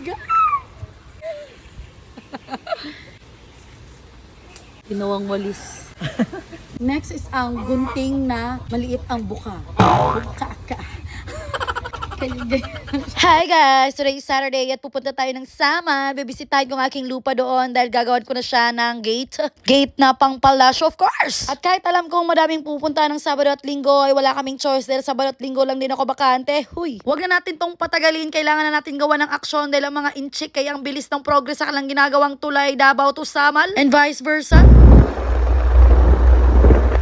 bigat. Ginawang walis. Next is ang gunting na maliit ang buka. Buka-ka. Hi guys! Today is Saturday at pupunta tayo ng Sama. Bibisitahin ko ang aking lupa doon dahil gagawin ko na siya ng gate. Gate na pang palasyo, of course! At kahit alam kong madaming pupunta ng Sabado at Linggo, ay wala kaming choice dahil Sabado at Linggo lang din ako bakante. Huy! Huwag na natin tong patagalin. Kailangan na natin gawa ng aksyon dahil ang mga inchik kaya ang bilis ng progress sa kanilang ginagawang tulay Davao to Samal and vice versa.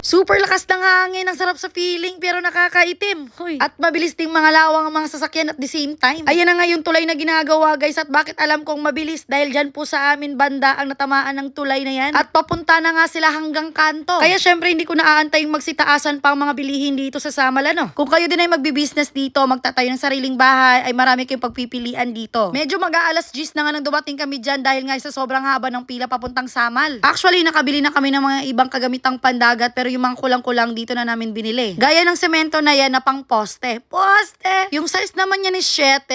Super lakas ng hangin, ang sarap sa feeling pero nakakaitim. Hoy. At mabilis ding mga lawang ang mga sasakyan at the same time. Ayan na nga yung tulay na ginagawa guys, at bakit alam kong mabilis dahil dyan po sa amin banda ang natamaan ng tulay na yan. At papunta na nga sila hanggang kanto. Kaya syempre hindi ko naaantaying magsitaasan pa ang mga bilihin dito sa Samal, ano. Kung kayo din ay magbi-business dito, magtatayo ng sariling bahay, ay marami kayong pagpipilian dito. Medyo mag-aalas 10 na nga nang dumating kami dyan dahil nga sa sobrang haba ng pila papuntang Samal. Actually nakabili na kami ng mga ibang kagamitang pandagat pero yung mga kulang-kulang dito na namin binili. Gaya ng semento na yan na pang poste. Poste! Yung size naman yan is 7.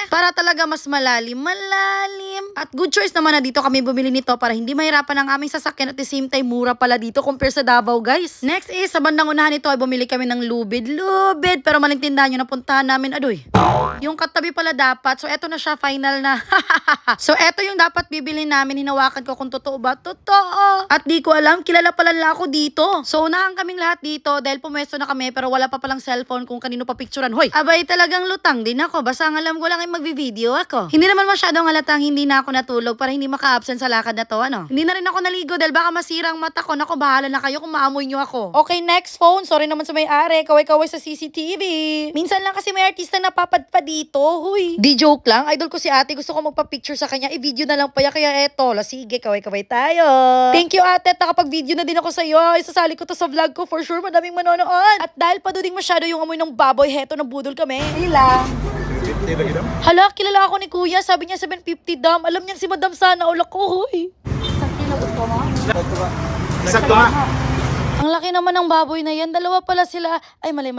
Para talaga mas malalim. At good choice naman na dito kami bumili nito para hindi mahirapan ang aming sasakyan at the same time mura pala dito compare sa Davao guys. Next is sa bandang unahan nito ay bumili kami ng lubid. Pero maling tindahan yung napuntahan namin. Adoy. Yung katabi pala dapat. So eto na siya final na. So eto yung dapat bibili namin. Hinawakan ko kung totoo ba. Totoo. At di ko alam. Kilala pala nila ako dito. So, unahan kaming lahat dito dahil pumesto na kami pero wala pa palang cellphone kung kanino pa picturean. Hoy, abay talagang lutang din ako. Basta ang alam ko lang ay magbi-video ako. Hindi naman masyadong halatang hindi na ako natulog para hindi maka-absent sa lakad na to, ano. Hindi na rin ako naligo dahil baka masira ang mata ko. Naku, bahala na kayo kung maamoy nyo ako. Okay, next phone. Sorry naman sa may-ari. Kaway-kaway sa CCTV. Minsan lang kasi may artista na papadpa dito. Huy. Di joke lang. Idol ko si ate. Gusto ko magpa-picture sa kanya. I-video na lang pa yan. Kaya eto. Sige, kaway-kaway tayo. Thank you ate. Nakapag-video na din ako sa'yo. Isasali ko to sa vlog ko for sure, madaming manonood. At dahil paduding masyado yung amoy ng baboy, heto nabudol kami. Ilang. Hala, kilala ako ni kuya. Sabi niya 750 dam. Alam niya si madam sana. Ulak ko, huy. Isang kilo gusto mo? Sakto nga. Ang laki naman ng baboy na yan. Dalawa pala sila. Ay, mali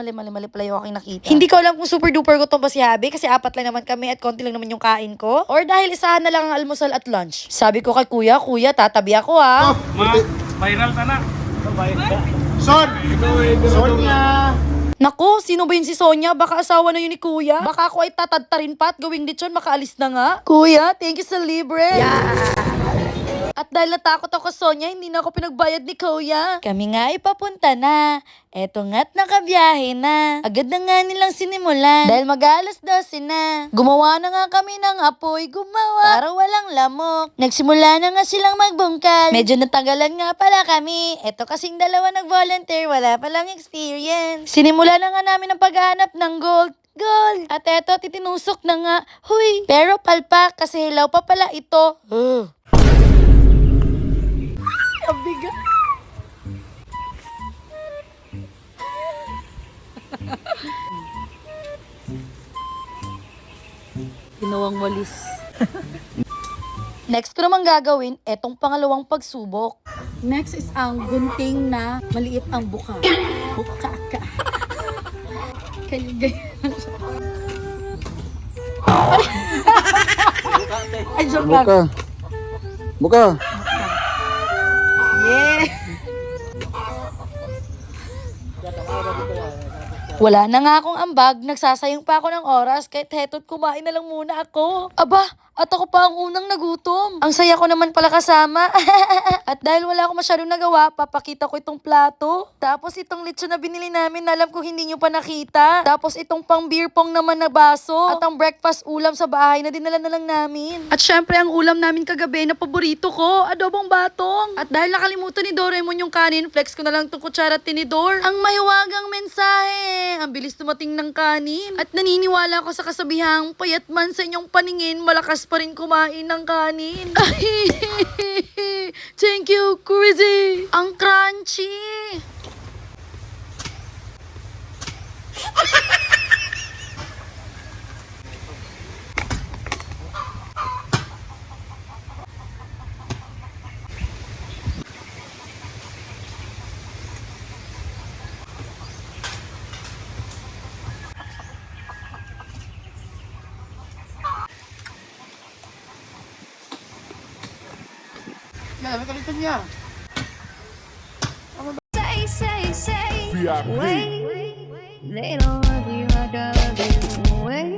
pala yung aking nakita. Hindi ko alam kung super duper gutom pa si Habi kasi 4 lang naman kami at konti lang naman yung kain ko. Or dahil isahan na lang ang almusal at lunch. Sabi ko kay kuya, tatabi ako ha. Viral ka na. Sonya! Naku, sino ba yun si Sonya? Baka asawa na yun ni Kuya. Baka ako ay tatadtarin pa at gawing lechon, makaalis na nga. Kuya, thank you sa libre. Yeah. At dahil natakot ako, Sonya, hindi na ako pinagbayad ni Kuya. Kami nga ipapunta na. Eto nga't nakabiyahe na. Agad na nga nilang sinimulan. Dahil mag-alas 12 na. Gumawa na nga kami ng apoy. Para walang lamok. Nagsimula na nga silang magbungkal. Medyo natagalan nga pala kami. Eto kasing dalawa nag-volunteer. Wala palang experience. Sinimula na nga namin ang paghahanap ng gold. At eto, titinusok na nga. Huy! Pero palpak kasi hilaw pa pala ito. Ang bigat. Ginawang walis. Next ko naman gagawin, etong pangalawang pagsubok. Next is ang gunting na maliit ang buka. Buka-ka. Ay, joke lang. Buka. Yeah. Wala na nga akong ambag, nagsasayang pa ako ng oras kahit heto't kumain na lang muna ako. Aba, at ako pa ang unang nagutom. Ang saya ko naman pala kasama. At dahil wala akong masyadong nagawa, papakita ko itong plato. Tapos itong lechon na binili namin, alam ko hindi nyo pa nakita. Tapos itong pang beer pong naman na baso. At ang breakfast ulam sa bahay na dinala na lang namin. At syempre ang ulam namin kagabi na paborito ko, adobong batong. At dahil nakalimutan ni Doraemon yung kanin, flex ko na lang itong kutsara at tinidor. Ang mahiwagang mensahe. Ang bilis tumating ng kanin. At naniniwala ako sa kasabihang, payat man sa inyong paningin, malakas pa rin kumain ng kanin. Thank you, Crazy. Ang crunchy. Kaya, may kalitan niya. Say, wait. They don't want you, I love you, wait.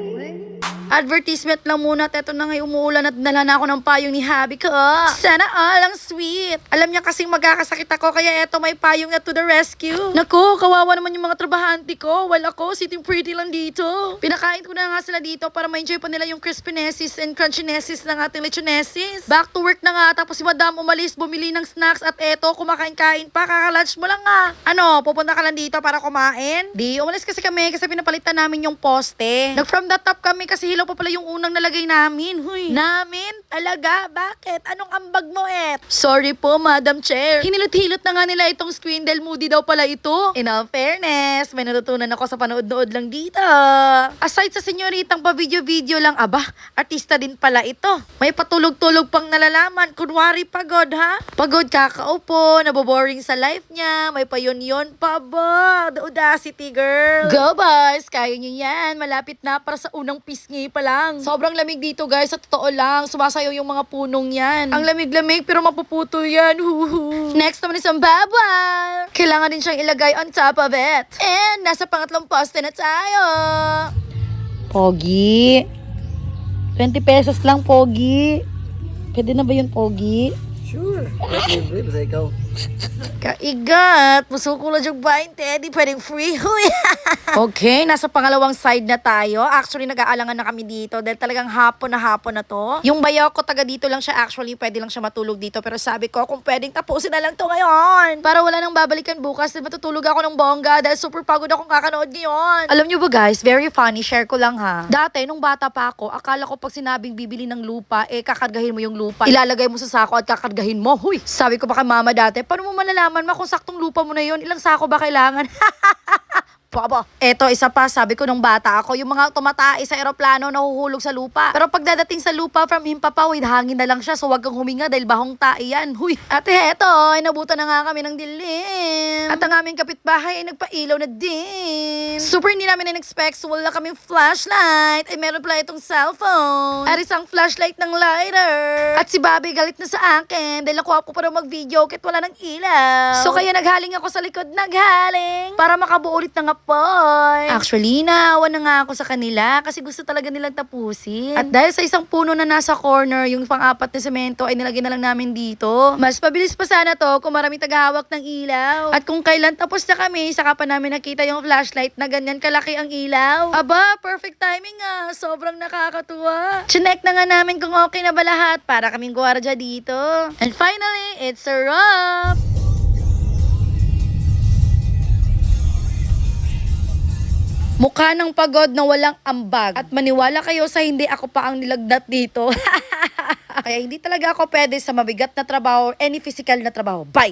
Advertisement lang muna at eto na ngayon umuulan at dala na ako ng payong ni Habi ko. Sana all ang sweet. Alam niya kasing magkakasakit ako kaya eto may payong na to the rescue. Naku, kawawa naman yung mga trabahante ko. Wala ko, sitting pretty lang dito. Pinakain ko na nga sila dito para ma-enjoy pa nila yung crispinesses and crunchynesses ng ating lechonesses. Back to work na nga tapos si Madam umalis bumili ng snacks at eto kumakain-kain pa. Kaka-lunch mo lang nga. Ano, pupunta ka lang dito para kumain? Di, umalis kasi kami kasi pinapalitan namin yung poste. Nag-from the top kami kasi hilaw pa pala yung unang nalagay namin. Huy. Namin? Talaga? Bakit? Anong ambag mo Sorry po, Madam Chair. Hinilot-hilot na nga nila itong screen dahil moody daw pala ito. In all fairness, may natutunan ako sa panood-nood lang dito. Aside sa senyoritang pa-video-video lang, aba, artista din pala ito. May patulog-tulog pang nalalaman. Kunwari pagod, ha? Pagod kakaupo, naboboring sa life niya, may payon-yon pa ba? The audacity, girl. Go, boys! Kaya niyo yan. Malapit na para sa unang pisngi pa lang. Sobrang lamig dito, guys. Sa totoo lang, sumasayaw yung mga punong yan. Ang lamig-lamig, pero mapuputo yan. Huhu. Next naman is ang babal. Kailangan din siyang ilagay on top of it. And nasa pangatlong poste na tayo. Pogi. 20 pesos lang, Pogi. Pwede na ba yun, Pogi? Sure. Libre, basta ikaw. Kaigat, musuko lang yung 20, di pwedeng free. Okay, nasa pangalawang side na tayo. Actually, nag-aalangan na kami dito dahil talagang hapon na to. Yung bayaw ko, taga dito lang siya. Actually, pwede lang siya matulog dito. Pero sabi ko, kung pwedeng tapusin na lang to ngayon. Para wala nang babalikan bukas dahil matutulog ako ng bongga dahil super pagod akong kakanood ngayon. Alam nyo ba guys, very funny. Share ko lang ha. Dati, nung bata pa ako, akala ko pag sinabing bibili ng lupa, kakargahin mo yung lupa. Ilalagay mo sa sako at kakargahin mo. Huy! Sabi ko pa kay mama dati, paano mo malalaman kung saktong lupa mo na yun? Ilang sako ba kailangan? Baba. Eto, isa pa, sabi ko nung bata ako, yung mga tumatay sa eroplano nahuhulog sa lupa. Pero pag dadating sa lupa from himpapawid, hangin na lang siya, so wag kang huminga dahil bahong tai yan. Huy. At eto, inabutan na nga kami ng dilim. At ang aming kapitbahay ay nagpailaw na din. Super hindi namin in-expect, so wala kaming flashlight. Ay meron pala itong cellphone. At isang flashlight ng lighter. At si Bobby galit na sa akin dahil nakuha ko pa rin mag-video kahit wala ng ilaw. So kaya naghaling ako sa likod, naghaling. Para makabuo ulit ng apoy. Actually, naawa na nga ako sa kanila kasi gusto talaga nilang tapusin. At dahil sa isang puno na nasa corner, yung pang-apat na semento ay nilagyan na lang namin dito. Mas pabilis pa sana to kung maraming tagahawak ng ilaw. At kung kailan tapos na kami, saka pa namin nakita yung flashlight na ganyan kalaki ang ilaw. Aba, perfect timing nga. Sobrang nakakatuwa. Chinek na nga namin kung okay na ba lahat para kaming guwardiya dito. And finally, it's a wrap! Mukha ng pagod na walang ambag. At maniwala kayo sa hindi ako pa ang nilagnat dito. Kaya hindi talaga ako pwede sa mabigat na trabaho or any physical na trabaho. Bye!